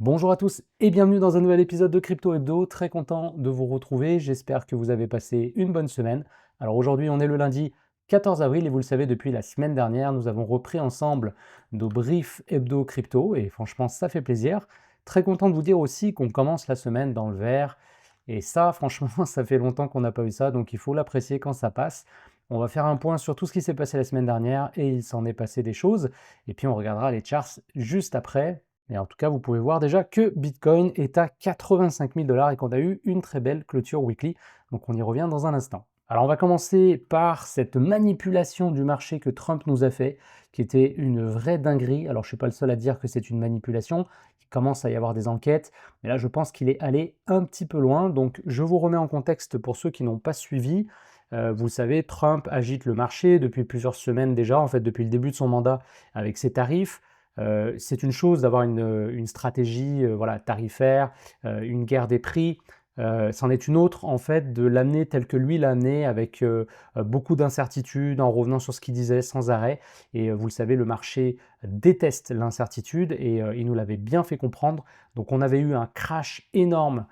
Bonjour à tous et bienvenue dans un nouvel épisode de Crypto Hebdo. Très content de vous retrouver. J'espère que vous avez passé une bonne semaine. Alors aujourd'hui, on est le lundi 14 avril et vous le savez, depuis la semaine dernière, nous avons repris ensemble nos briefs hebdo crypto et franchement, ça fait plaisir. Très content de vous dire aussi qu'on commence la semaine dans le vert et ça, franchement, ça fait longtemps qu'on n'a pas eu ça, donc il faut l'apprécier quand ça passe. On va faire un point sur tout ce qui s'est passé la semaine dernière et il s'en est passé des choses. Et puis on regardera les charts juste après. Et en tout cas, vous pouvez voir déjà que Bitcoin est à 85 000 $ et qu'on a eu une très belle clôture weekly. Donc on y revient dans un instant. Alors on va commencer par cette manipulation du marché que Trump nous a fait, qui était une vraie dinguerie. Alors je ne suis pas le seul à dire que c'est une manipulation. Il commence à y avoir des enquêtes, mais là je pense qu'il est allé un petit peu loin. Donc je vous remets en contexte pour ceux qui n'ont pas suivi. Vous le savez, Trump agite le marché depuis plusieurs semaines déjà, en fait depuis le début de son mandat avec ses tarifs. C'est une chose d'avoir une stratégie voilà, tarifaire, une guerre des prix. C'en est une autre, en fait, de l'amener tel que lui l'a amené, avec beaucoup d'incertitudes, en revenant sur ce qu'il disait sans arrêt. Et vous le savez, le marché déteste l'incertitude et il nous l'avait bien fait comprendre. Donc on avait eu un crash énorme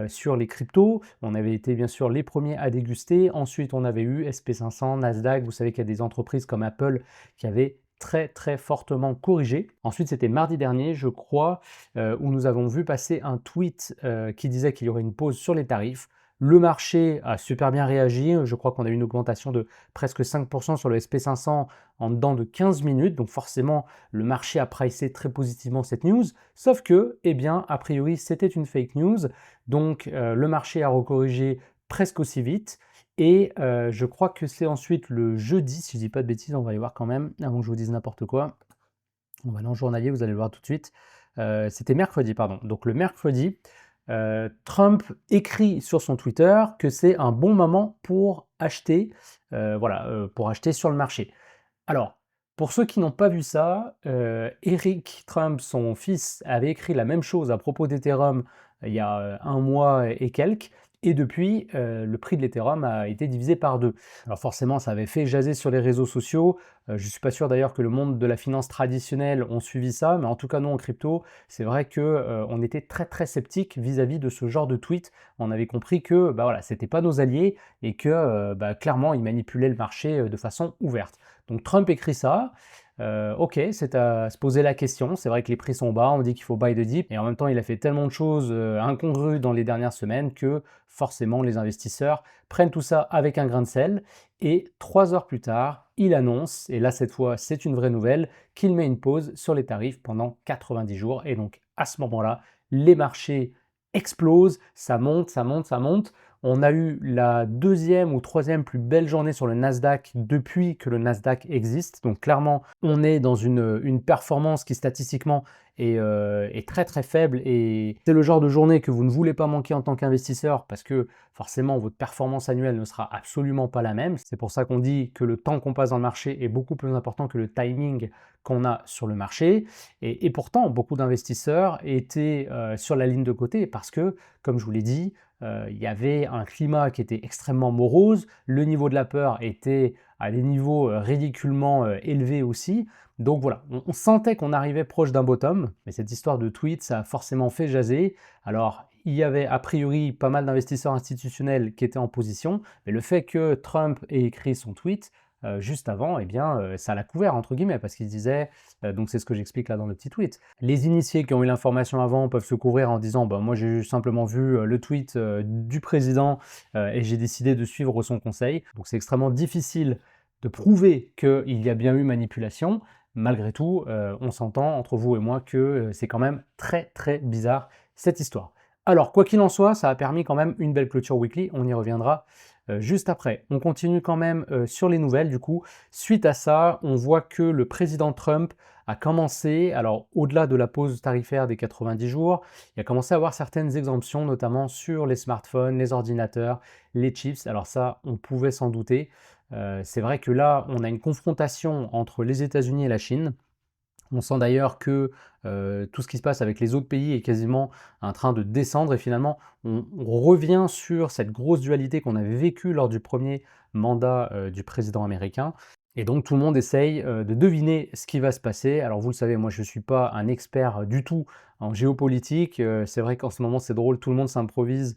sur les cryptos. On avait été bien sûr les premiers à déguster. Ensuite, on avait eu SP500, Nasdaq. Vous savez qu'il y a des entreprises comme Apple qui avaient très fortement corrigé. Ensuite, c'était mardi dernier, je crois, où nous avons vu passer un tweet qui disait qu'il y aurait une pause sur les tarifs. Le marché a super bien réagi. Je crois qu'on a eu une augmentation de presque 5% sur le SP500 en dedans de 15 minutes. Donc forcément, le marché a pricé très positivement cette news. Sauf que, eh bien, a priori, c'était une fake news. Donc le marché a recorrigé presque aussi vite. Et je crois que c'est ensuite le jeudi, si je dis pas de bêtises, on va aller voir quand même, avant que je vous dise n'importe quoi. On va aller en journalier, vous allez le voir tout de suite. C'était mercredi, pardon. Donc le mercredi, Trump écrit sur son Twitter que c'est un bon moment pour acheter, voilà, pour acheter sur le marché. Alors, pour ceux qui n'ont pas vu ça, Eric Trump, son fils, avait écrit la même chose à propos d'Ethereum il y a un mois et quelques, et depuis, le prix de l'Ethereum a été divisé par deux. Alors forcément, ça avait fait jaser sur les réseaux sociaux. Je ne suis pas sûr d'ailleurs que le monde de la finance traditionnelle ont suivi ça, mais en tout cas, nous, en crypto, c'est vrai que on était très sceptique vis-à-vis de ce genre de tweet. On avait compris que bah, voilà, c'était pas nos alliés et que bah, clairement, ils manipulaient le marché de façon ouverte. Donc Trump écrit ça. Ok, c'est à se poser la question. C'est vrai que les prix sont bas, on dit qu'il faut buy the dip, et en même temps, il a fait tellement de choses incongrues dans les dernières semaines que forcément, les investisseurs prennent tout ça avec un grain de sel. Et 3 heures plus tard, il annonce, et là cette fois c'est une vraie nouvelle, qu'il met une pause sur les tarifs pendant 90 jours. Et donc à ce moment-là, les marchés explosent, ça monte, ça monte, ça monte. On a eu la deuxième ou troisième plus belle journée sur le Nasdaq depuis que le Nasdaq existe. Donc clairement, on est dans une performance qui statistiquement est très faible. Et c'est le genre de journée que vous ne voulez pas manquer en tant qu'investisseur parce que forcément, votre performance annuelle ne sera absolument pas la même. C'est pour ça qu'on dit que le temps qu'on passe dans le marché est beaucoup plus important que le timing qu'on a sur le marché. Et pourtant, beaucoup d'investisseurs étaient sur la ligne de côté parce que, comme je vous l'ai dit, il y avait un climat qui était extrêmement morose, le niveau de la peur était à des niveaux ridiculement élevés aussi. Donc voilà, on sentait qu'on arrivait proche d'un bottom, mais cette histoire de tweet, ça a forcément fait jaser. Alors, il y avait a priori pas mal d'investisseurs institutionnels qui étaient en position, mais le fait que Trump ait écrit son tweet, juste avant, eh bien, ça l'a couvert, entre guillemets, parce qu'il disait, donc c'est ce que j'explique là dans le petit tweet, les initiés qui ont eu l'information avant peuvent se couvrir en disant, bah, moi j'ai simplement vu le tweet du président et j'ai décidé de suivre son conseil. Donc c'est extrêmement difficile de prouver qu'il y a bien eu manipulation. Malgré tout, on s'entend entre vous et moi que c'est quand même très bizarre cette histoire. Alors, quoi qu'il en soit, ça a permis quand même une belle clôture weekly, on y reviendra juste après. On continue quand même sur les nouvelles, du coup. Suite à ça, on voit que le président Trump a commencé, alors au-delà de la pause tarifaire des 90 jours, il a commencé à avoir certaines exemptions, notamment sur les smartphones, les ordinateurs, les chips. Alors ça, on pouvait s'en douter. C'est vrai que là, on a une confrontation entre les États-Unis et la Chine. On sent d'ailleurs que tout ce qui se passe avec les autres pays est quasiment en train de descendre et finalement on revient sur cette grosse dualité qu'on avait vécue lors du premier mandat du président américain. Et donc tout le monde essaye, de deviner ce qui va se passer. Alors vous le savez, moi je ne suis pas un expert, du tout en géopolitique, c'est vrai qu'en ce moment c'est drôle, tout le monde s'improvise,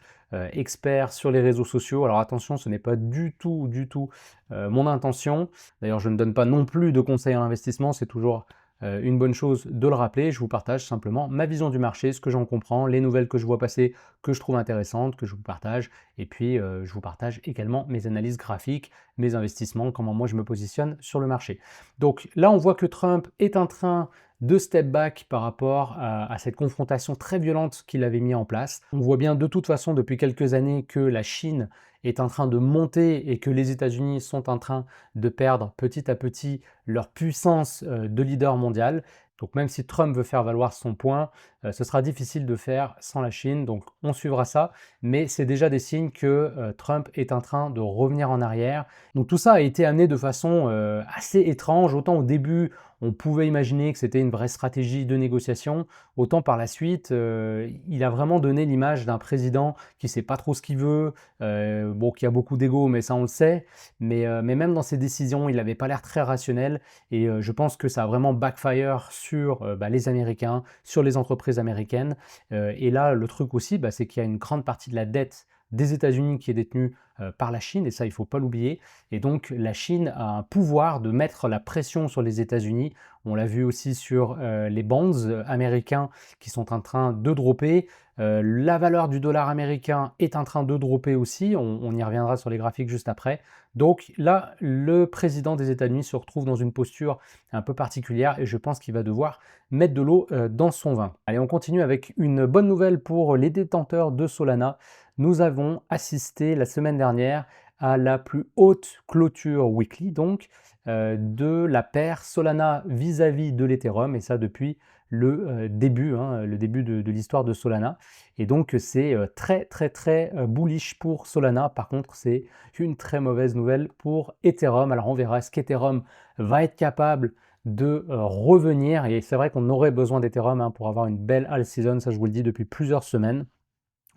expert sur les réseaux sociaux. Alors attention, ce n'est pas du tout, du tout, mon intention. D'ailleurs, je ne donne pas non plus de conseils en investissement, c'est toujours, une bonne chose de le rappeler. Je vous partage simplement ma vision du marché, ce que j'en comprends, les nouvelles que je vois passer, que je trouve intéressantes, que je vous partage et puis, je vous partage également mes analyses graphiques, mes investissements, comment moi je me positionne sur le marché. Donc là, on voit que Trump est en train de step back par rapport à cette confrontation très violente qu'il avait mis en place. On voit bien de toute façon depuis quelques années que la Chine est en train de monter et que les États-Unis sont en train de perdre petit à petit leur puissance de leader mondial. Donc même si Trump veut faire valoir son point, ce sera difficile de faire sans la Chine. Donc on suivra ça, mais c'est déjà des signes que Trump est en train de revenir en arrière. Donc tout ça a été amené de façon assez étrange. Autant au début, on pouvait imaginer que c'était une vraie stratégie de négociation, autant par la suite, il a vraiment donné l'image d'un président qui ne sait pas trop ce qu'il veut, bon, qui a beaucoup d'ego, mais ça on le sait. Mais même dans ses décisions, il n'avait pas l'air très rationnel. Et je pense que ça a vraiment backfire sur bah, les Américains, sur les entreprises américaines. Et là, le truc aussi, bah, c'est qu'il y a une grande partie de la dette des États-Unis qui est détenue par la Chine, et ça, il ne faut pas l'oublier. Et donc, la Chine a un pouvoir de mettre la pression sur les États-Unis. On l'a vu aussi sur les bonds américains qui sont en train de dropper. La valeur du dollar américain est en train de dropper aussi. On y reviendra sur les graphiques juste après. Donc là, le président des États-Unis se retrouve dans une posture un peu particulière et je pense qu'il va devoir mettre de l'eau dans son vin. Allez, on continue avec une bonne nouvelle pour les détenteurs de Solana. Nous avons assisté la semaine dernière à la plus haute clôture weekly, donc de la paire Solana vis-à-vis de l'Ethereum, et ça depuis le début, hein, le début de l'histoire de Solana. Et donc c'est très très très bullish pour Solana. Par contre, c'est une très mauvaise nouvelle pour Ethereum. Alors on verra, est-ce qu'Ethereum va être capable de revenir? Et c'est vrai qu'on aurait besoin d'Ethereum pour avoir une belle all season, ça je vous le dis depuis plusieurs semaines.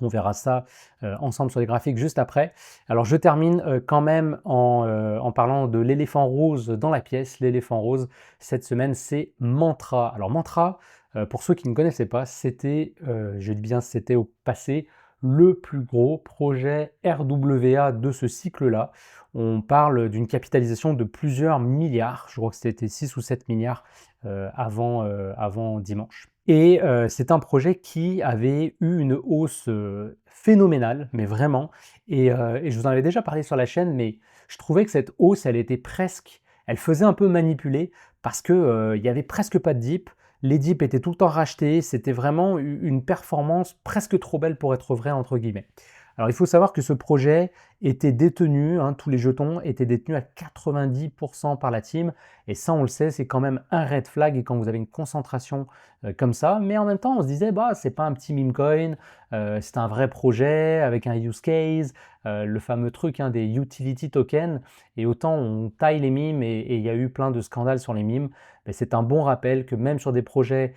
On verra ça ensemble sur les graphiques juste après. Alors je termine quand même en parlant de l'éléphant rose dans la pièce. L'éléphant rose, cette semaine, c'est Mantra. Alors Mantra, pour ceux qui ne connaissaient pas, c'était, je dis bien c'était au passé, le plus gros projet RWA de ce cycle-là. On parle d'une capitalisation de plusieurs milliards. Je crois que c'était 6 ou 7 milliards avant dimanche. Et c'est un projet qui avait eu une hausse phénoménale, mais vraiment. Et je vous en avais déjà parlé sur la chaîne, mais je trouvais que cette hausse, elle faisait un peu manipuler parce que il y avait presque pas de dip. Les dips étaient tout le temps rachetés. C'était vraiment une performance presque trop belle pour être vraie entre guillemets. Alors il faut savoir que ce projet était détenu, hein, tous les jetons étaient détenus à 90% par la team. Et ça, on le sait, c'est quand même un red flag. Et quand vous avez une concentration comme ça, mais en même temps, on se disait, bah, c'est pas un petit meme coin, c'est un vrai projet avec un use case, le fameux truc hein, des utility tokens. Et autant on taille les mimes et il y a eu plein de scandales sur les mimes, mais c'est un bon rappel que même sur des projets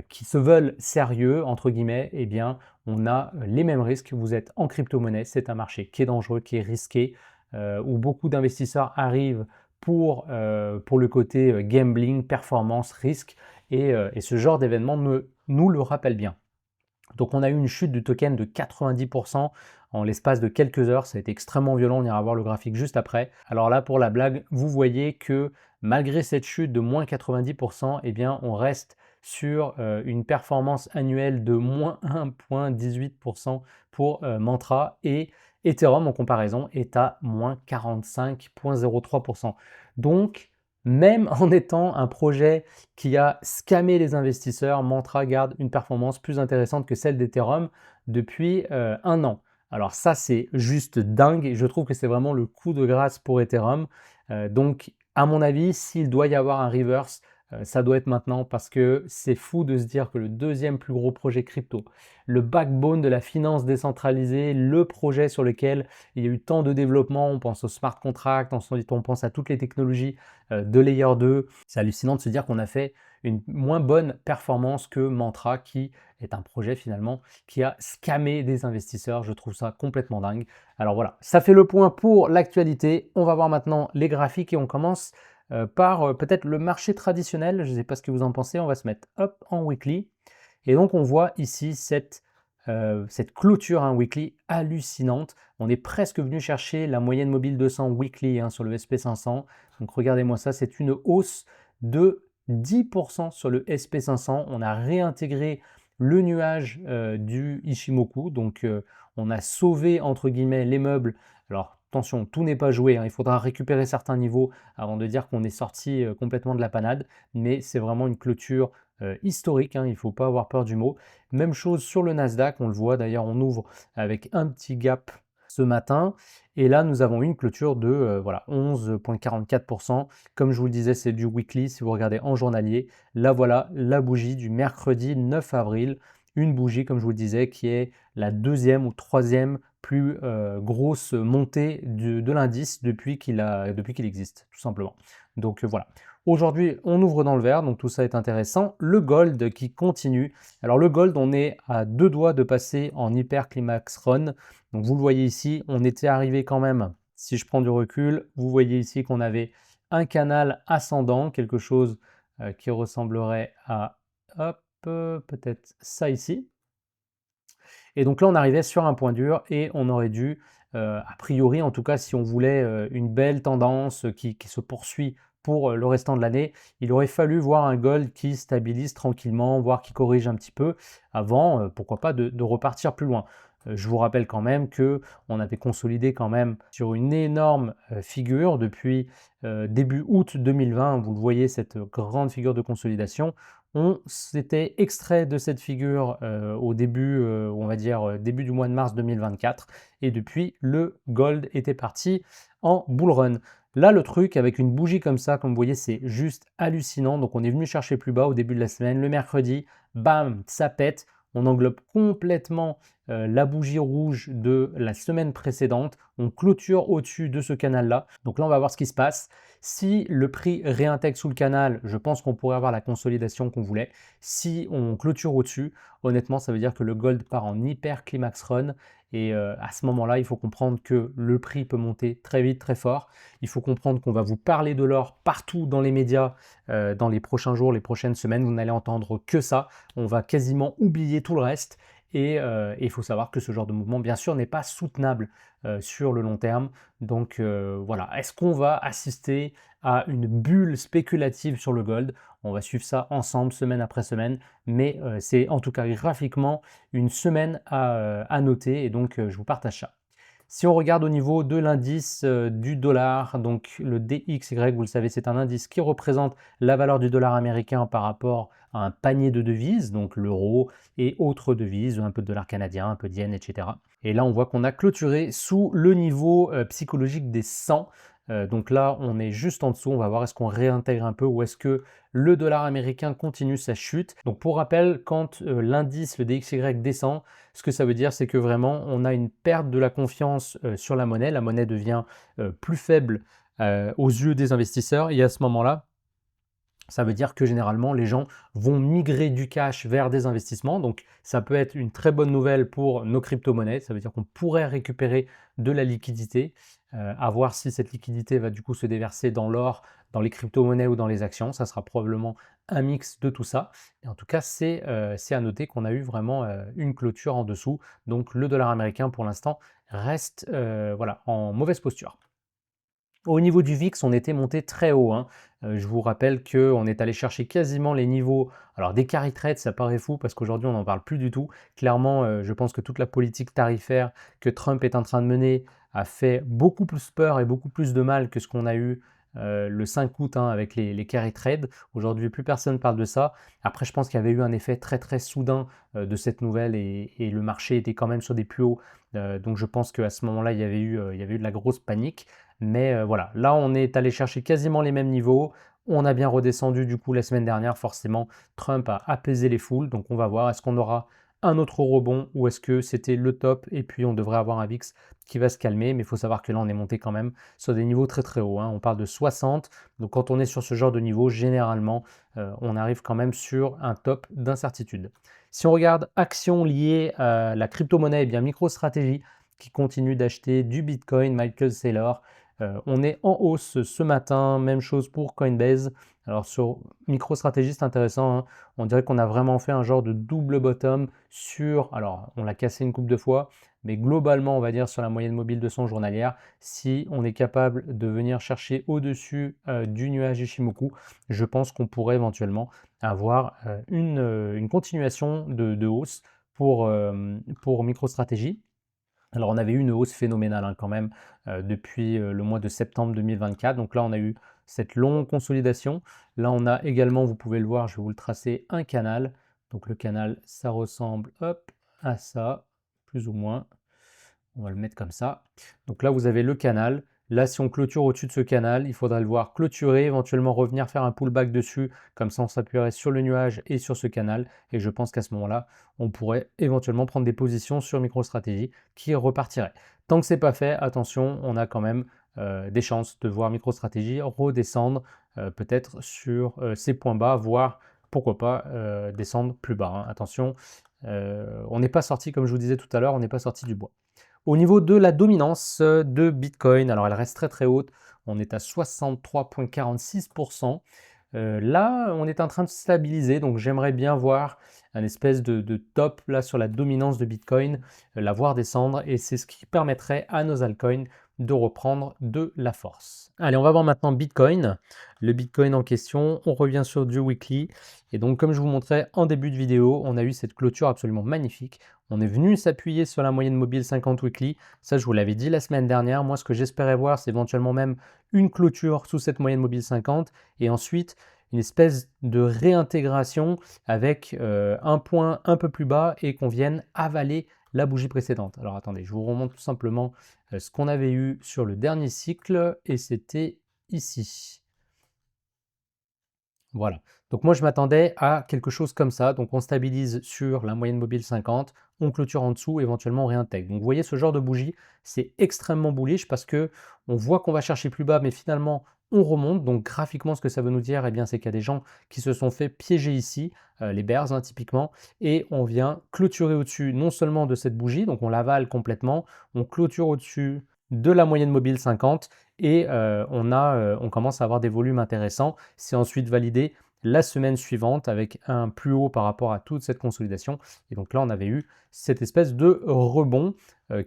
qui se veulent sérieux, entre guillemets, eh bien, on a les mêmes risques. Vous êtes en crypto-monnaie, c'est un marché qui est dangereux, qui est risqué, où beaucoup d'investisseurs arrivent pour le côté gambling, performance, risque, et ce genre d'événement nous le rappelle bien. Donc on a eu une chute du token de 90% en l'espace de quelques heures, ça a été extrêmement violent, on ira voir le graphique juste après. Alors là pour la blague, vous voyez que malgré cette chute de moins 90%, eh bien on reste sur une performance annuelle de moins 1,18% pour Mantra, et Ethereum en comparaison est à moins 45,03%. Donc même en étant un projet qui a scammé les investisseurs, Mantra garde une performance plus intéressante que celle d'Ethereum depuis un an. Alors ça, c'est juste dingue et je trouve que c'est vraiment le coup de grâce pour Ethereum. Donc, à mon avis, s'il doit y avoir un reverse, ça doit être maintenant parce que c'est fou de se dire que le deuxième plus gros projet crypto, le backbone de la finance décentralisée, le projet sur lequel il y a eu tant de développement, on pense au smart contract, on pense à toutes les technologies de Layer 2. C'est hallucinant de se dire qu'on a fait une moins bonne performance que Mantra, qui est un projet finalement qui a scammé des investisseurs. Je trouve ça complètement dingue. Alors voilà, ça fait le point pour l'actualité. On va voir maintenant les graphiques et on commence par peut-être le marché traditionnel. Je ne sais pas ce que vous en pensez. On va se mettre hop en weekly. Et donc on voit ici cette clôture hein, weekly hallucinante. On est presque venu chercher la moyenne mobile 200 weekly hein, sur le SP500. Donc regardez-moi ça, c'est une hausse de 10% sur le SP500. On a réintégré le nuage du Ichimoku. Donc on a sauvé entre guillemets les meubles. Alors attention, tout n'est pas joué. Hein. Il faudra récupérer certains niveaux avant de dire qu'on est sorti complètement de la panade. Mais c'est vraiment une clôture historique, hein, il ne faut pas avoir peur du mot. Même chose sur le Nasdaq, on le voit d'ailleurs, on ouvre avec un petit gap ce matin. Et là, nous avons une clôture de voilà, 11,44%. Comme je vous le disais, c'est du weekly. Si vous regardez en journalier, là voilà la bougie du mercredi 9 avril. Une bougie, comme je vous le disais, qui est la deuxième ou troisième plus grosse montée de l'indice depuis qu'il existe, tout simplement. Donc voilà. Aujourd'hui, on ouvre dans le vert, donc tout ça est intéressant. Le gold qui continue. Alors le gold, on est à deux doigts de passer en hyper climax run. Donc vous le voyez ici, on était arrivé quand même, si je prends du recul, vous voyez ici qu'on avait un canal ascendant, quelque chose qui ressemblerait à, hop, peut-être ça ici. Et donc là, on arrivait sur un point dur et on aurait dû, a priori, en tout cas, si on voulait une belle tendance qui se poursuit pour le restant de l'année, il aurait fallu voir un gold qui stabilise tranquillement, voire qui corrige un petit peu avant, pourquoi pas, de repartir plus loin. Je vous rappelle quand même que on avait consolidé quand même sur une énorme figure depuis début août 2020. Vous le voyez, cette grande figure de consolidation. On s'était extrait de cette figure au début, on va dire début du mois de mars 2024, et depuis le gold était parti en bull run. Là, le truc avec une bougie comme ça, comme vous voyez, c'est juste hallucinant. Donc, on est venu chercher plus bas au début de la semaine, le mercredi, bam, ça pète. On englobe complètement la bougie rouge de la semaine précédente. On clôture au-dessus de ce canal-là. Donc là, on va voir ce qui se passe. Si le prix réintègre sous le canal, je pense qu'on pourrait avoir la consolidation qu'on voulait. Si on clôture au-dessus, honnêtement, ça veut dire que le gold part en hyper climax run. Et à ce moment-là, il faut comprendre que le prix peut monter très vite, très fort. Il faut comprendre qu'on va vous parler de l'or partout dans les médias dans les prochains jours, les prochaines semaines. Vous n'allez entendre que ça. On va quasiment oublier tout le reste. Et il faut savoir que ce genre de mouvement, bien sûr, n'est pas soutenable sur le long terme. Donc voilà, est-ce qu'on va assister à une bulle spéculative sur le gold? On va suivre ça ensemble, semaine après semaine, mais c'est en tout cas graphiquement une semaine à noter, et donc je vous partage ça. Si on regarde au niveau de l'indice du dollar, donc le DXY, vous le savez, c'est un indice qui représente la valeur du dollar américain par rapport à un panier de devises, donc l'euro et autres devises, un peu de dollar canadien, un peu de yen, etc. Et là, on voit qu'on a clôturé sous le niveau psychologique des 100. Donc là, on est juste en dessous. On va voir est-ce qu'on réintègre un peu ou est-ce que le dollar américain continue sa chute. Donc pour rappel, quand l'indice, le DXY descend, ce que ça veut dire, c'est que vraiment, on a une perte de la confiance sur la monnaie. La monnaie devient plus faible aux yeux des investisseurs. Et à ce moment-là, ça veut dire que généralement, les gens vont migrer du cash vers des investissements. Donc, ça peut être une très bonne nouvelle pour nos crypto-monnaies. Ça veut dire qu'on pourrait récupérer de la liquidité, à voir si cette liquidité va du coup se déverser dans l'or, dans les crypto-monnaies ou dans les actions. Ça sera probablement un mix de tout ça. Et en tout cas, c'est à noter qu'on a eu vraiment une clôture en dessous. Donc, le dollar américain, pour l'instant, reste voilà, en mauvaise posture. Au niveau du VIX, on était monté très haut, hein. Je vous rappelle qu'on est allé chercher quasiment les niveaux. Alors des carry trades, ça paraît fou parce qu'aujourd'hui on n'en parle plus du tout. Clairement, je pense que toute la politique tarifaire que Trump est en train de mener a fait beaucoup plus peur et beaucoup plus de mal que ce qu'on a eu le 5 août hein, avec les carry trades. Aujourd'hui, plus personne parle de ça. Après, je pense qu'il y avait eu un effet très très soudain de cette nouvelle et le marché était quand même sur des plus hauts. Donc je pense qu'à ce moment-là, il y avait eu de la grosse panique. Mais voilà, là on est allé chercher quasiment les mêmes niveaux. On a bien redescendu du coup la semaine dernière. Forcément, Trump a apaisé les foules. Donc on va voir, est-ce qu'on aura un autre rebond ou est-ce que c'était le top et puis on devrait avoir un VIX qui va se calmer. Mais il faut savoir que là on est monté quand même sur des niveaux très très hauts, hein. On parle de 60. Donc quand on est sur ce genre de niveau, généralement, on arrive quand même sur un top d'incertitude. Si on regarde actions liées à la crypto-monnaie, eh bien MicroStrategy qui continue d'acheter du Bitcoin, Michael Saylor. On est en hausse ce matin, même chose pour Coinbase. Alors sur MicroStrategy, c'est intéressant, hein. On dirait qu'on a vraiment fait un genre de double bottom sur, alors on l'a cassé une couple de fois, mais globalement, on va dire sur la moyenne mobile 200 journalière, si on est capable de venir chercher au-dessus du nuage Ichimoku, je pense qu'on pourrait éventuellement avoir une continuation de hausse pour MicroStrategy. Alors on avait eu une hausse phénoménale hein, quand même depuis le mois de septembre 2024. Donc là on a eu cette longue consolidation. Là on a également, vous pouvez le voir, je vais vous le tracer, un canal. Donc le canal, ça ressemble hop, à ça, plus ou moins. On va le mettre comme ça. Donc là, vous avez le canal. Là, si on clôture au-dessus de ce canal, il faudra le voir clôturer, éventuellement revenir faire un pullback dessus. Comme ça, on s'appuierait sur le nuage et sur ce canal. Et je pense qu'à ce moment-là, on pourrait éventuellement prendre des positions sur MicroStrategy qui repartiraient. Tant que ce n'est pas fait, attention, on a quand même des chances de voir MicroStrategy redescendre peut-être sur ces points bas, voire pourquoi pas descendre plus bas, hein. Attention, on n'est pas sorti, comme je vous disais tout à l'heure, on n'est pas sorti du bois. Au niveau de la dominance de Bitcoin, alors elle reste très très haute, on est à 63,46%. Là, on est en train de stabiliser, donc j'aimerais bien voir un espèce de top là sur la dominance de Bitcoin, la voir descendre, et c'est ce qui permettrait à nos altcoins de reprendre de la force. Allez, on va voir maintenant Bitcoin. Le Bitcoin en question, on revient sur du weekly. Et donc, comme je vous montrais en début de vidéo, on a eu cette clôture absolument magnifique. On est venu s'appuyer sur la moyenne mobile 50 weekly. Ça, je vous l'avais dit la semaine dernière. Moi, ce que j'espérais voir, c'est éventuellement même une clôture sous cette moyenne mobile 50 et ensuite une espèce de réintégration avec un point un peu plus bas et qu'on vienne avaler la bougie précédente. Alors attendez, je vous remonte tout simplement ce qu'on avait eu sur le dernier cycle et c'était ici. Voilà. Donc moi, je m'attendais à quelque chose comme ça. Donc on stabilise sur la moyenne mobile 50, on clôture en dessous, éventuellement on réintègre. Donc vous voyez, ce genre de bougie, c'est extrêmement bullish parce que on voit qu'on va chercher plus bas, mais finalement on remonte. Donc graphiquement, ce que ça veut nous dire, eh bien, c'est qu'il y a des gens qui se sont fait piéger ici, les bears hein, typiquement, et on vient clôturer au-dessus non seulement de cette bougie, donc on l'avale complètement, on clôture au-dessus de la moyenne mobile 50 et on commence à avoir des volumes intéressants. C'est ensuite validé la semaine suivante avec un plus haut par rapport à toute cette consolidation. Et donc là, on avait eu cette espèce de rebond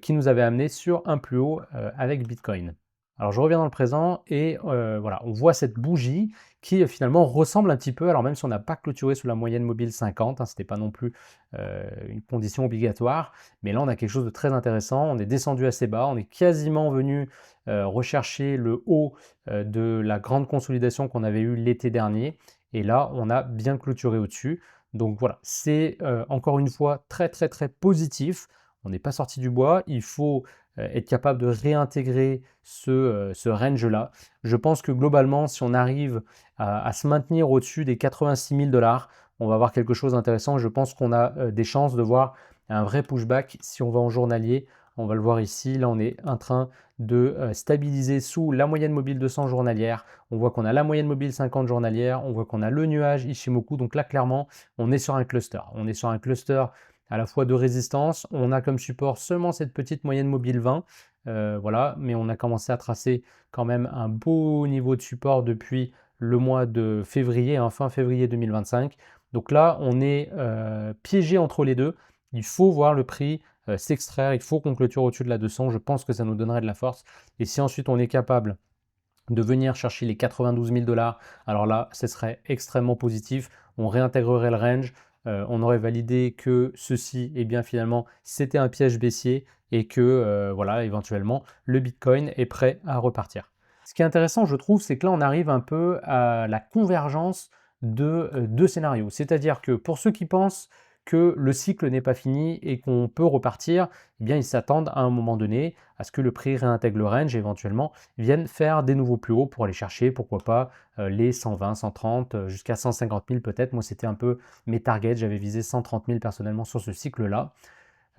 qui nous avait amené sur un plus haut avec Bitcoin. Alors je reviens dans le présent et voilà, on voit cette bougie qui finalement ressemble un petit peu, alors même si on n'a pas clôturé sous la moyenne mobile 50, hein, ce n'était pas non plus une condition obligatoire, mais là on a quelque chose de très intéressant, on est descendu assez bas, on est quasiment venu rechercher le haut de la grande consolidation qu'on avait eue l'été dernier, et là on a bien clôturé au-dessus. Donc voilà, c'est encore une fois très très très positif, on n'est pas sorti du bois, il faut être capable de réintégrer ce range-là. Je pense que globalement, si on arrive à se maintenir au-dessus des 86 000 $, on va avoir quelque chose d'intéressant. Je pense qu'on a des chances de voir un vrai pushback si on va en journalier. On va le voir ici. Là, on est en train de stabiliser sous la moyenne mobile 200 journalière. On voit qu'on a la moyenne mobile 50 journalière. On voit qu'on a le nuage Ichimoku. Donc là, clairement, on est sur un cluster. On est sur un cluster à la fois de résistance. On a comme support seulement cette petite moyenne mobile 20. Voilà, mais on a commencé à tracer quand même un beau niveau de support depuis le mois de février, hein, fin février 2025. Donc là, on est piégé entre les deux. Il faut voir le prix s'extraire, il faut qu'on clôture au-dessus de la 200. Je pense que ça nous donnerait de la force. Et si ensuite on est capable de venir chercher les 92 000 $, alors là, ce serait extrêmement positif. On réintégrerait le range. On aurait validé que ceci, eh bien finalement, c'était un piège baissier et que voilà, éventuellement, le Bitcoin est prêt à repartir. Ce qui est intéressant, je trouve, c'est que là, on arrive un peu à la convergence de deux scénarios. C'est-à-dire que pour ceux qui pensent que le cycle n'est pas fini et qu'on peut repartir, eh bien, ils s'attendent à un moment donné à ce que le prix réintègre le range et éventuellement viennent faire des nouveaux plus hauts pour aller chercher, pourquoi pas, les 120, 130, jusqu'à 150 000 peut-être. Moi, c'était un peu mes targets, j'avais visé 130 000 personnellement sur ce cycle-là.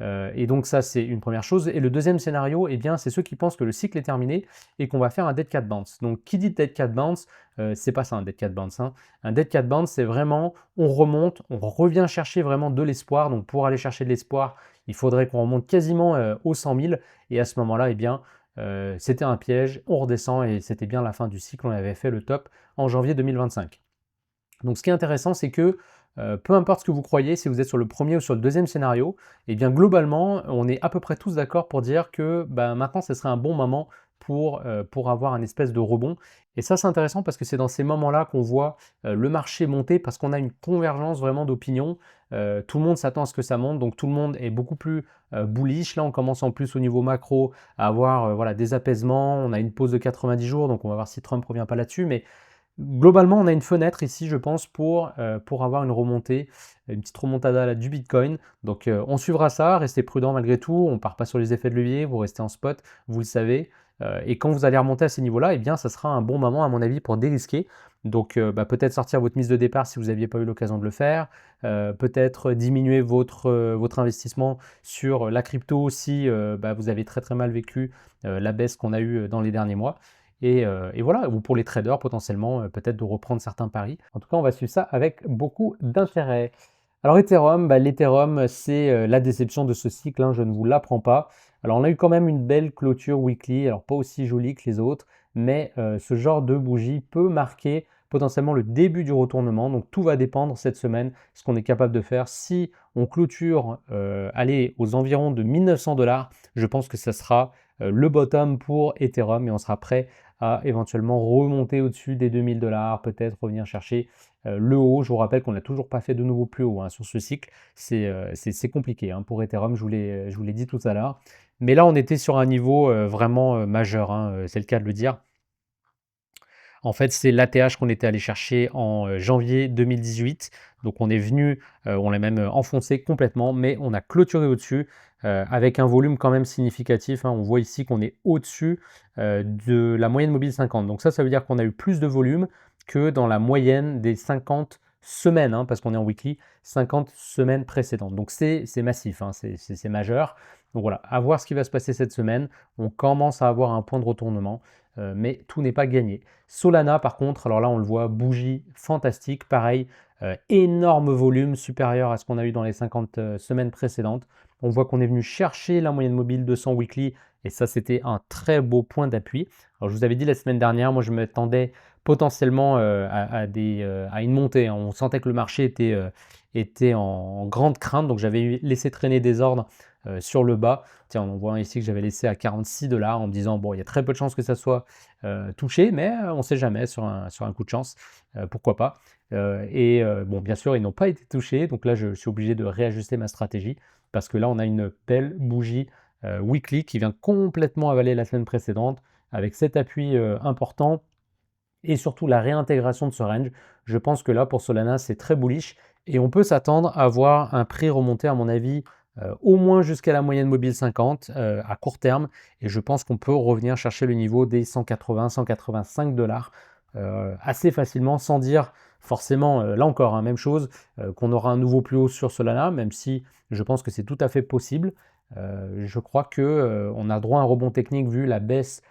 Et donc ça, c'est une première chose. Et le deuxième scénario, eh bien, c'est ceux qui pensent que le cycle est terminé et qu'on va faire un dead cat bounce. Donc, qui dit dead cat bounce, c'est pas ça un dead cat bounce, hein. Un dead cat bounce, c'est vraiment, on remonte, on revient chercher vraiment de l'espoir. Donc, pour aller chercher de l'espoir, il faudrait qu'on remonte quasiment aux 100 000. Et à ce moment-là, eh bien, c'était un piège, on redescend et c'était bien la fin du cycle, on avait fait le top en janvier 2025. Donc ce qui est intéressant, c'est que peu importe ce que vous croyez, si vous êtes sur le premier ou sur le deuxième scénario, eh bien globalement, on est à peu près tous d'accord pour dire que maintenant, ce serait un bon moment pour avoir un espèce de rebond. Et ça, c'est intéressant parce que c'est dans ces moments-là qu'on voit le marché monter parce qu'on a une convergence vraiment d'opinions. Tout le monde s'attend à ce que ça monte, donc tout le monde est beaucoup plus bullish. Là, on commence en plus au niveau macro à avoir voilà, des apaisements. On a une pause de 90 jours, donc on va voir si Trump ne revient pas là-dessus. Mais globalement, on a une fenêtre ici, je pense, pour avoir une remontée, une petite remontada là, du Bitcoin. Donc, on suivra ça, restez prudent malgré tout. On ne part pas sur les effets de levier, vous restez en spot, vous le savez. Et quand vous allez remonter à ces niveaux-là, eh bien, ça sera un bon moment, à mon avis, pour dérisquer. Donc, peut-être sortir votre mise de départ si vous n'aviez pas eu l'occasion de le faire. Peut-être diminuer votre investissement sur la crypto si vous avez très très mal vécu la baisse qu'on a eue dans les derniers mois. Et voilà, ou pour les traders potentiellement, peut-être de reprendre certains paris. En tout cas, on va suivre ça avec beaucoup d'intérêt. Alors Ethereum, l'Ethereum, c'est la déception de ce cycle, hein, je ne vous l'apprends pas. Alors on a eu quand même une belle clôture weekly, alors pas aussi jolie que les autres, mais ce genre de bougie peut marquer potentiellement le début du retournement. Donc tout va dépendre cette semaine, ce qu'on est capable de faire. Si on clôture aller aux environs de 1900 $, je pense que ça sera le bottom pour Ethereum et on sera prêt à éventuellement remonter au-dessus des 2000 $, peut-être revenir chercher le haut. Je vous rappelle qu'on n'a toujours pas fait de nouveau plus haut hein, sur ce cycle. C'est compliqué hein, pour Ethereum, je vous l'ai dit tout à l'heure. Mais là, on était sur un niveau vraiment majeur, hein, c'est le cas de le dire. En fait, c'est l'ATH qu'on était allé chercher en janvier 2018. Donc on est venu, on l'a même enfoncé complètement, mais on a clôturé au-dessus avec un volume quand même significatif, hein. On voit ici qu'on est au-dessus de la moyenne mobile 50. Donc ça veut dire qu'on a eu plus de volume que dans la moyenne des 50 semaines, hein, parce qu'on est en weekly, 50 semaines précédentes. Donc c'est massif, hein, c'est majeur. Donc voilà, à voir ce qui va se passer cette semaine. On commence à avoir un point de retournement, mais tout n'est pas gagné. Solana, par contre, alors là, on le voit, bougie fantastique, pareil, énorme volume supérieur à ce qu'on a eu dans les 50 semaines précédentes. On voit qu'on est venu chercher la moyenne mobile 200 weekly, et ça, c'était un très beau point d'appui. Alors, je vous avais dit la semaine dernière, moi, je m'attendais potentiellement à une montée, hein. On sentait que le marché était en grande crainte, donc j'avais laissé traîner des ordres sur le bas. Tiens, on voit ici que j'avais laissé à 46 $ en me disant, bon, il y a très peu de chances que ça soit touché, mais on ne sait jamais sur un coup de chance, pourquoi pas. Bon, bien sûr, ils n'ont pas été touchés, donc là, je suis obligé de réajuster ma stratégie, parce que là, on a une belle bougie weekly qui vient complètement avaler la semaine précédente, avec cet appui important, et surtout la réintégration de ce range. Je pense que là, pour Solana, c'est très bullish, et on peut s'attendre à voir un prix remonter, à mon avis, au moins jusqu'à la moyenne mobile 50 à court terme, et je pense qu'on peut revenir chercher le niveau des 180-185 $ assez facilement, sans dire forcément, là encore, hein, même chose, qu'on aura un nouveau plus haut sur Solana, même si je pense que c'est tout à fait possible. Je crois que on a droit à un rebond technique vu la baisse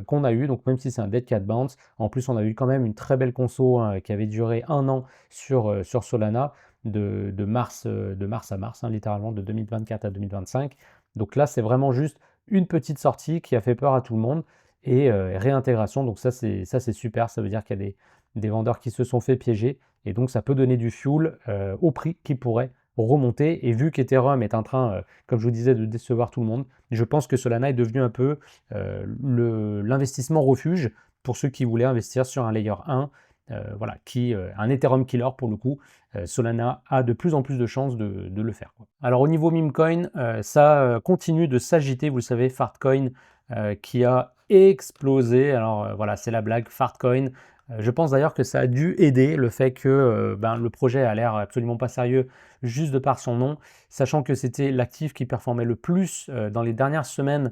qu'on a eu, donc même si c'est un dead cat bounce, en plus on a eu quand même une très belle conso hein, qui avait duré un an sur Solana, de mars à mars, hein, littéralement de 2024 à 2025. Donc là, c'est vraiment juste une petite sortie qui a fait peur à tout le monde et réintégration. Donc ça, c'est super. Ça veut dire qu'il y a des vendeurs qui se sont fait piéger et donc ça peut donner du fuel au prix qui pourrait remonter. Et vu qu'Ethereum est en train, comme je vous disais, de décevoir tout le monde, je pense que Solana est devenu un peu l'investissement refuge pour ceux qui voulaient investir sur un layer 1 voilà, un Ethereum killer pour le coup. Solana a de plus en plus de chances de le faire, quoi. Alors au niveau meme coin, ça continue de s'agiter, vous le savez, Fartcoin qui a explosé. Alors voilà, c'est la blague, Fartcoin. Je pense d'ailleurs que ça a dû aider le fait que le projet a l'air absolument pas sérieux juste de par son nom, sachant que c'était l'actif qui performait le plus dans les dernières semaines,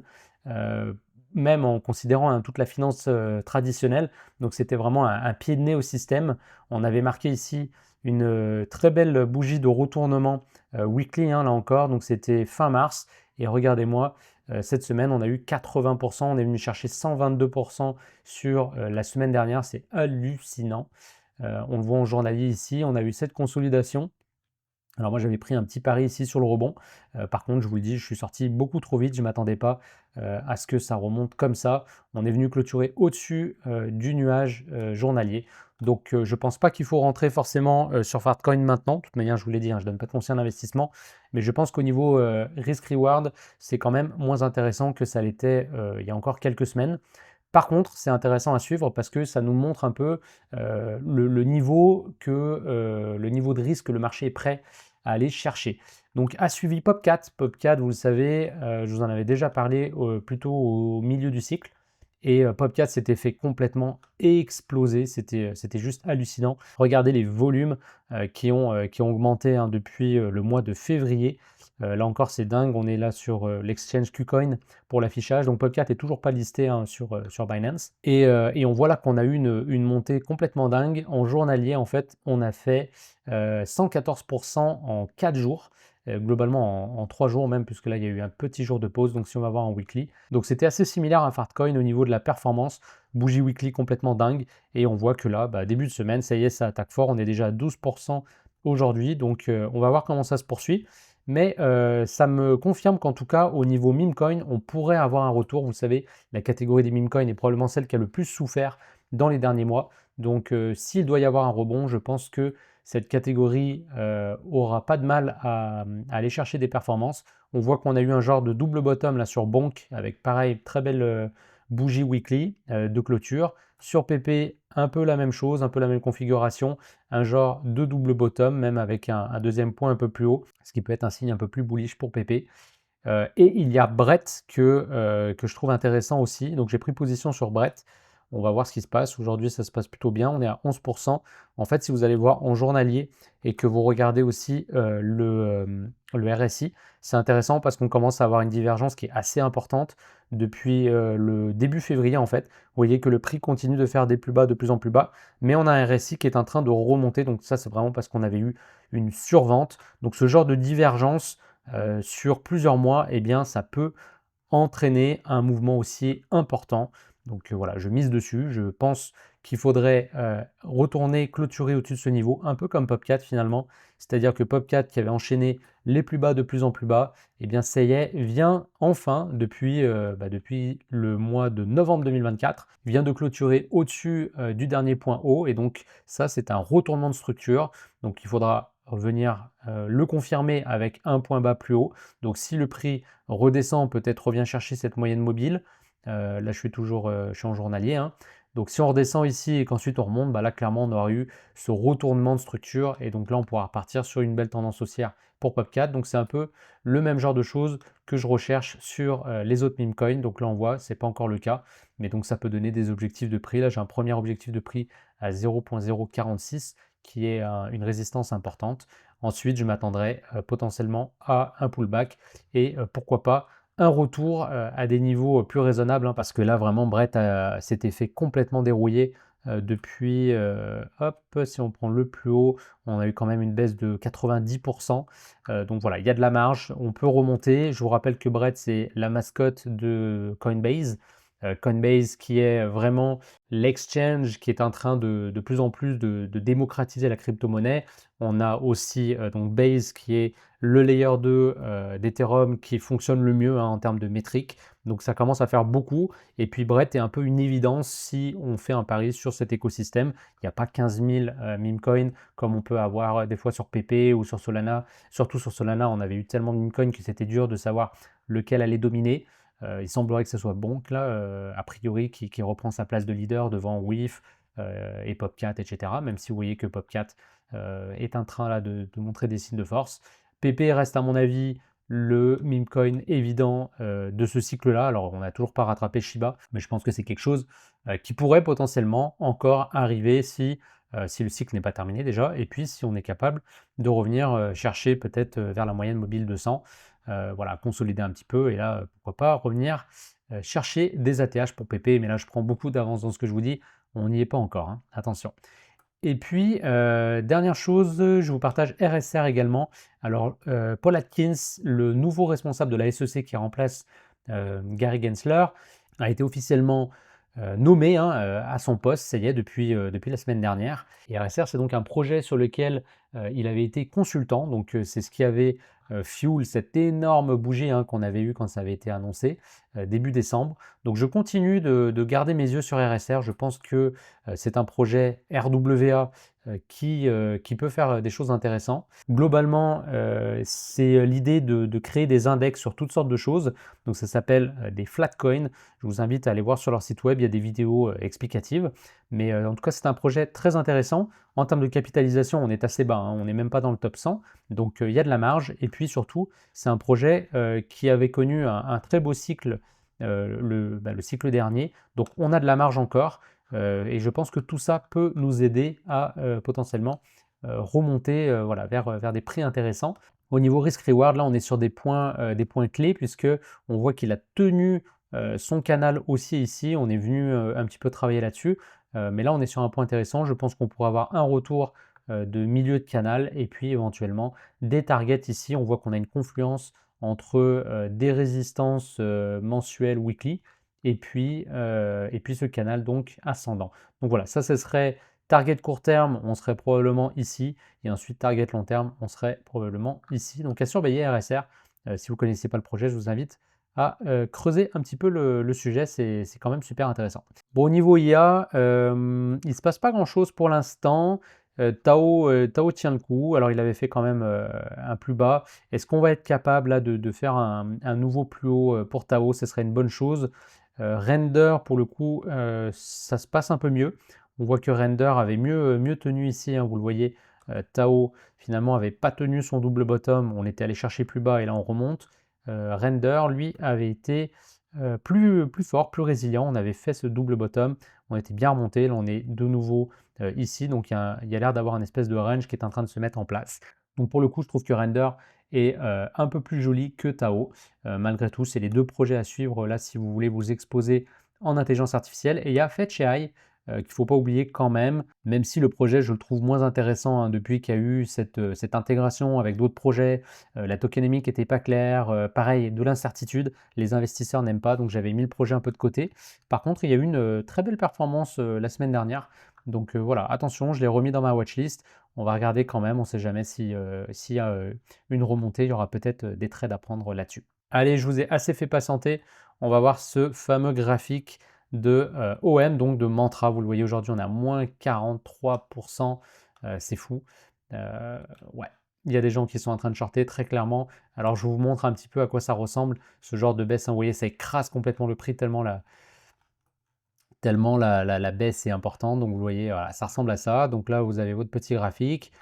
même en considérant hein, toute la finance traditionnelle. Donc c'était vraiment un pied de nez au système. On avait marqué ici une très belle bougie de retournement weekly, hein, là encore. Donc c'était fin mars. Et regardez-moi, cette semaine, on a eu 80%. On est venu chercher 122% sur la semaine dernière. C'est hallucinant. On le voit en journalier ici. On a eu cette consolidation. Alors moi j'avais pris un petit pari ici sur le rebond. Par contre, je vous le dis, je suis sorti beaucoup trop vite, je ne m'attendais pas à ce que ça remonte comme ça. On est venu clôturer au-dessus du nuage journalier. Donc je ne pense pas qu'il faut rentrer forcément sur Fartcoin maintenant. De toute manière, je vous l'ai dit, hein, je ne donne pas de conseils d'investissement. Mais je pense qu'au niveau risk-reward, c'est quand même moins intéressant que ça l'était il y a encore quelques semaines. Par contre, c'est intéressant à suivre parce que ça nous montre un peu le niveau le niveau de risque que le marché est prêt à aller chercher. Donc a suivi PopCat. PopCat, vous le savez, je vous en avais déjà parlé plutôt au milieu du cycle. Et PopCat s'était fait complètement exploser. C'était juste hallucinant. Regardez les volumes qui ont augmenté hein, depuis le mois de février. Là encore, c'est dingue. On est là sur l'exchange KuCoin pour l'affichage. Donc PopCat est toujours pas listé hein, sur Binance. Et on voit là qu'on a eu une montée complètement dingue. En journalier, en fait, on a fait 114% en 4 jours. Globalement en 3 jours même, puisque là il y a eu un petit jour de pause, donc si on va voir en weekly. Donc c'était assez similaire à Fartcoin au niveau de la performance, bougie weekly complètement dingue, et on voit que là, début de semaine, ça y est, ça attaque fort, on est déjà à 12% aujourd'hui, donc on va voir comment ça se poursuit. Mais ça me confirme qu'en tout cas, au niveau meme coin, on pourrait avoir un retour. Vous savez, la catégorie des meme coins est probablement celle qui a le plus souffert dans les derniers mois. Donc s'il doit y avoir un rebond, je pense que cette catégorie aura pas de mal à aller chercher des performances. On voit qu'on a eu un genre de double bottom là sur Bonk avec pareil, très belle bougie weekly de clôture. Sur PP, un peu la même chose, un peu la même configuration, un genre de double bottom, même avec un deuxième point un peu plus haut, ce qui peut être un signe un peu plus bullish pour PP. Et il y a Brett que je trouve intéressant aussi. Donc j'ai pris position sur Brett. On va voir ce qui se passe. Aujourd'hui, ça se passe plutôt bien. On est à 11%. En fait, si vous allez voir en journalier et que vous regardez aussi le RSI, c'est intéressant parce qu'on commence à avoir une divergence qui est assez importante depuis le début février en fait. Vous voyez que le prix continue de faire des plus bas, de plus en plus bas, mais on a un RSI qui est en train de remonter. Donc ça, c'est vraiment parce qu'on avait eu une survente. Donc ce genre de divergence sur plusieurs mois, eh bien, ça peut entraîner un mouvement aussi important. Donc voilà, je mise dessus. Je pense qu'il faudrait retourner clôturer au-dessus de ce niveau, un peu comme PopCat finalement. C'est-à-dire que PopCat qui avait enchaîné les plus bas de plus en plus bas, eh bien ça y est, vient enfin, depuis le mois de novembre 2024, vient de clôturer au-dessus du dernier point haut. Et donc ça, c'est un retournement de structure. Donc il faudra venir le confirmer avec un point bas plus haut. Donc si le prix redescend, peut-être revient chercher cette moyenne mobile. Là, je suis en journalier. Hein. Donc si on redescend ici et qu'ensuite on remonte, là clairement on aura eu ce retournement de structure et donc là on pourra repartir sur une belle tendance haussière pour PopCat. Donc c'est un peu le même genre de choses que je recherche sur les autres meme coins. Donc là on voit, c'est pas encore le cas, mais donc ça peut donner des objectifs de prix. Là j'ai un premier objectif de prix à 0.046 qui est une résistance importante. Ensuite, je m'attendrai potentiellement à un pullback et pourquoi pas un retour à des niveaux plus raisonnables, hein, parce que là, vraiment, Brett s'était fait complètement dérouiller depuis, hop, si on prend le plus haut, on a eu quand même une baisse de 90%. Donc voilà, il y a de la marge, on peut remonter. Je vous rappelle que Brett, c'est la mascotte de Coinbase. Coinbase qui est vraiment l'exchange qui est en train de plus en plus de démocratiser la crypto-monnaie. On a aussi donc Base qui est le layer 2 d'Ethereum qui fonctionne le mieux hein, en termes de métriques. Donc ça commence à faire beaucoup. Et puis Brett est un peu une évidence si on fait un pari sur cet écosystème. Il n'y a pas 15 000 meme coins comme on peut avoir des fois sur PP ou sur Solana. Surtout sur Solana, on avait eu tellement de meme coins que c'était dur de savoir lequel allait dominer. Il semblerait que ce soit Bonk, là, a priori, qui reprend sa place de leader devant WIF et PopCat, etc. Même si vous voyez que PopCat est en train là, de montrer des signes de force. PP reste, à mon avis, le meme coin évident de ce cycle-là. Alors, on n'a toujours pas rattrapé Shiba, mais je pense que c'est quelque chose qui pourrait potentiellement encore arriver si le cycle n'est pas terminé déjà, et puis si on est capable de revenir chercher peut-être vers la moyenne mobile de 100. Voilà, consolider un petit peu et là, pourquoi pas revenir chercher des ATH pour PP, mais là je prends beaucoup d'avance dans ce que je vous dis, on n'y est pas encore, hein, attention. Et puis, dernière chose, je vous partage RSR également. Alors, Paul Atkins, le nouveau responsable de la SEC qui remplace Gary Gensler, a été officiellement nommé hein, à son poste, ça y est, depuis la semaine dernière. Et RSR, c'est donc un projet sur lequel il avait été consultant, donc c'est ce qui avait fuel cette énorme bougie hein, qu'on avait eue quand ça avait été annoncé début décembre. Donc je continue de garder mes yeux sur RSR, je pense que c'est un projet RWA qui peut faire des choses intéressantes. Globalement, c'est l'idée de créer des index sur toutes sortes de choses. Donc ça s'appelle des flatcoins. Je vous invite à aller voir sur leur site web, il y a des vidéos explicatives. Mais en tout cas, c'est un projet très intéressant. En termes de capitalisation, on est assez bas, hein, on n'est même pas dans le top 100. Donc il y a de la marge. Et puis surtout, c'est un projet qui avait connu un très beau cycle le cycle dernier. Donc on a de la marge encore. Et je pense que tout ça peut nous aider à potentiellement remonter voilà, vers des prix intéressants. Au niveau risk-reward, là, on est sur des points clés puisque on voit qu'il a tenu son canal haussier ici. On est venu un petit peu travailler là-dessus. Mais là, on est sur un point intéressant. Je pense qu'on pourra avoir un retour de milieu de canal et puis éventuellement des targets ici. On voit qu'on a une confluence entre des résistances mensuelles, weekly, et puis ce canal donc ascendant. Donc voilà, ça ce serait target court terme, on serait probablement ici, et ensuite target long terme, on serait probablement ici. Donc à surveiller RSR. Si vous ne connaissez pas le projet, je vous invite à creuser un petit peu le sujet, c'est quand même super intéressant. Bon, au niveau IA, il ne se passe pas grand-chose pour l'instant. Tao tient le coup, alors il avait fait quand même un plus bas. Est-ce qu'on va être capable là, de faire un nouveau plus haut pour Tao? Ce serait une bonne chose. Render, pour le coup, ça se passe un peu mieux. On voit que Render avait mieux tenu ici, hein, vous le voyez. Tao, finalement, avait pas tenu son double bottom. On était allé chercher plus bas et là, on remonte. Render, lui, avait été plus fort, plus résilient. On avait fait ce double bottom. On était bien remonté. Là, on est de nouveau ici. Donc, il y a l'air d'avoir un espèce de range qui est en train de se mettre en place. Donc, pour le coup, je trouve que Render est un peu plus joli que Tao. Malgré tout, c'est les deux projets à suivre là si vous voulez vous exposer en intelligence artificielle. Et il y a FetchAI qu'il ne faut pas oublier quand même si le projet, je le trouve moins intéressant hein, depuis qu'il y a eu cette intégration avec d'autres projets. La tokenomique n'était pas claire. Pareil, de l'incertitude. Les investisseurs n'aiment pas, donc j'avais mis le projet un peu de côté. Par contre, il y a eu une très belle performance la semaine dernière. Donc voilà, attention, je l'ai remis dans ma watchlist. On va regarder quand même, on ne sait jamais s'il y a une remontée, il y aura peut-être des trades à prendre là-dessus. Allez, je vous ai assez fait patienter. On va voir ce fameux graphique de OM, donc de Mantra. Vous le voyez aujourd'hui, on a moins 43%. C'est fou. Ouais, il y a des gens qui sont en train de shorter très clairement. Alors, je vous montre un petit peu à quoi ça ressemble, ce genre de baisse. Hein, vous voyez, ça écrase complètement le prix tellement la baisse est importante. Donc vous voyez, voilà, ça ressemble à ça. Donc là, vous avez votre petit graphique,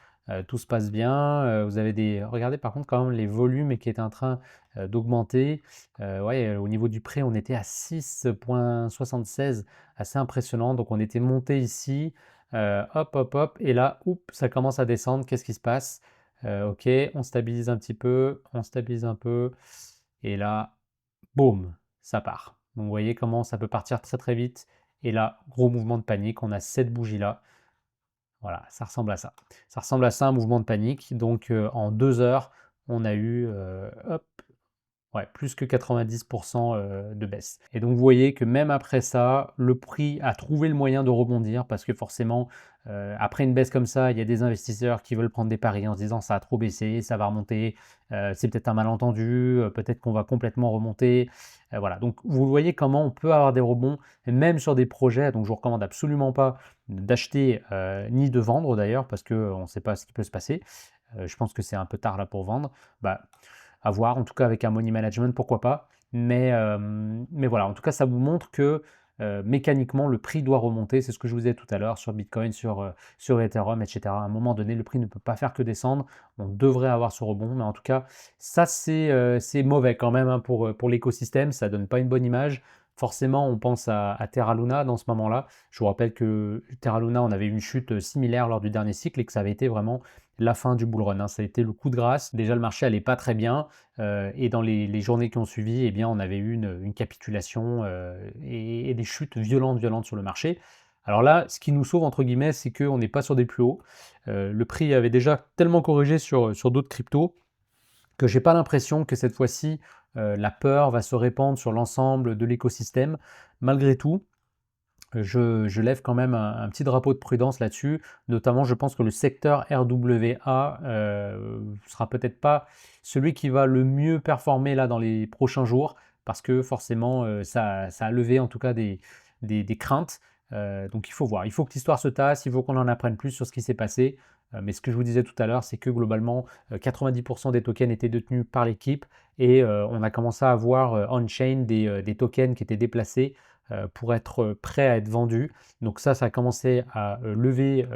tout se passe bien. Vous avez regardez par contre quand même les volumes qui étaient en train d'augmenter. Ouais, au niveau du prix, on était à 6,76, assez impressionnant. Donc on était monté ici, hop, hop, hop, et là, oups, ça commence à descendre. Qu'est-ce qui se passe? Ok, on stabilise un petit peu, on stabilise un peu, et là, boum, ça part. Donc vous voyez comment ça peut partir très très vite. Et là, gros mouvement de panique, on a cette bougie-là. Voilà, ça ressemble à ça. Ça ressemble à ça, un mouvement de panique. Donc en 2 heures, on a eu hop, ouais, plus que 90% de baisse. Et donc vous voyez que même après ça, le prix a trouvé le moyen de rebondir parce que forcément, après une baisse comme ça, il y a des investisseurs qui veulent prendre des paris en se disant ça a trop baissé, ça va remonter, c'est peut-être un malentendu, peut-être qu'on va complètement remonter. Voilà, donc vous voyez comment on peut avoir des rebonds, même sur des projets. Donc je vous recommande absolument pas d'acheter ni de vendre d'ailleurs parce qu'on ne sait pas ce qui peut se passer. Je pense que c'est un peu tard là pour vendre. Bah, à voir, en tout cas avec un money management, pourquoi pas. Mais voilà, en tout cas, ça vous montre que mécaniquement, le prix doit remonter. C'est ce que je vous disais tout à l'heure sur Bitcoin, sur Ethereum, etc. À un moment donné, le prix ne peut pas faire que descendre. On devrait avoir ce rebond. Mais en tout cas, ça, c'est mauvais quand même hein, pour l'écosystème. Ça donne pas une bonne image. Forcément, on pense à Terra Luna dans ce moment-là. Je vous rappelle que Terra Luna, on avait eu une chute similaire lors du dernier cycle et que ça avait été vraiment la fin du bull run. Hein. Ça a été le coup de grâce. Déjà, le marché allait pas très bien. Et dans les journées qui ont suivi, eh bien, on avait eu une capitulation et des chutes violentes sur le marché. Alors là, ce qui nous sauve, entre guillemets, c'est qu'on n'est pas sur des plus hauts. Le prix avait déjà tellement corrigé sur d'autres cryptos que j'ai pas l'impression que cette fois-ci, la peur va se répandre sur l'ensemble de l'écosystème. Malgré tout, je lève quand même un petit drapeau de prudence là-dessus. Notamment, je pense que le secteur RWA sera peut-être pas celui qui va le mieux performer là dans les prochains jours, parce que forcément, ça a levé en tout cas des craintes. Donc il faut voir, il faut que l'histoire se tasse, il faut qu'on en apprenne plus sur ce qui s'est passé. Mais ce que je vous disais tout à l'heure, c'est que globalement, 90% des tokens étaient détenus par l'équipe et on a commencé à avoir on-chain des tokens qui étaient déplacés pour être prêt à être vendu. Donc ça a commencé à lever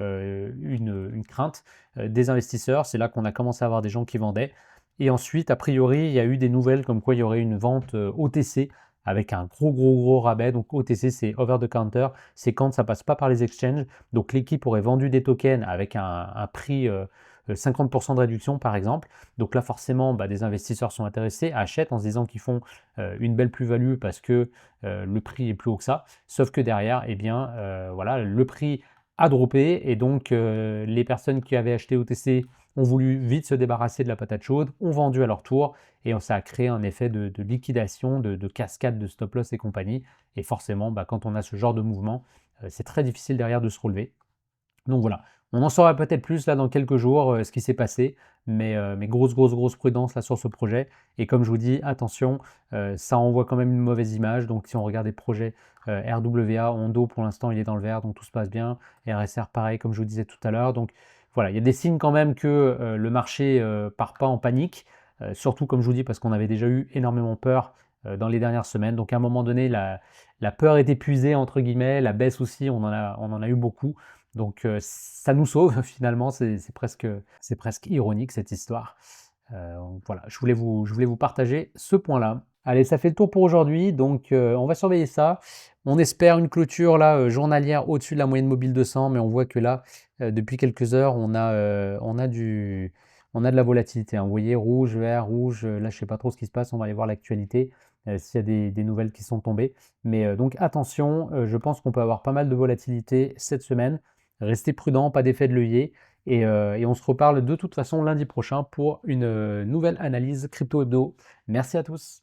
une crainte des investisseurs. C'est là qu'on a commencé à avoir des gens qui vendaient. Et ensuite, a priori, il y a eu des nouvelles comme quoi il y aurait une vente OTC avec un gros rabais. Donc OTC, c'est over the counter, c'est quand ça passe pas par les exchanges. Donc l'équipe aurait vendu des tokens avec un prix 50% de réduction par exemple. Donc là forcément, des investisseurs sont intéressés, achètent en se disant qu'ils font une belle plus-value parce que le prix est plus haut que ça. Sauf que derrière, eh bien, voilà, le prix a droppé et donc les personnes qui avaient acheté OTC ont voulu vite se débarrasser de la patate chaude, ont vendu à leur tour et ça a créé un effet de liquidation, de cascade de stop loss et compagnie. Et forcément, quand on a ce genre de mouvement, c'est très difficile derrière de se relever. Donc voilà, on en saura peut-être plus là dans quelques jours ce qui s'est passé, mais grosse prudence là sur ce projet. Et comme je vous dis, attention, ça envoie quand même une mauvaise image. Donc si on regarde des projets RWA, Ondo pour l'instant il est dans le vert, donc tout se passe bien. RSR pareil, comme je vous disais tout à l'heure. Donc voilà, il y a des signes quand même que le marché part pas en panique, surtout comme je vous dis parce qu'on avait déjà eu énormément peur dans les dernières semaines. Donc à un moment donné, la peur est épuisée entre guillemets, la baisse aussi, on en a eu beaucoup. Donc ça nous sauve finalement, c'est presque ironique cette histoire. Voilà, je voulais vous partager ce point-là. Allez, ça fait le tour pour aujourd'hui, donc on va surveiller ça. On espère une clôture là journalière au-dessus de la moyenne mobile 200, mais on voit que là, depuis quelques heures, on a de la volatilité, hein. Vous voyez, rouge, vert, rouge, là je sais pas trop ce qui se passe, on va aller voir l'actualité, s'il y a des nouvelles qui sont tombées. Mais donc attention, je pense qu'on peut avoir pas mal de volatilité cette semaine. Restez prudent, pas d'effet de levier. Et on se reparle de toute façon lundi prochain pour une nouvelle analyse crypto hebdo. Merci à tous.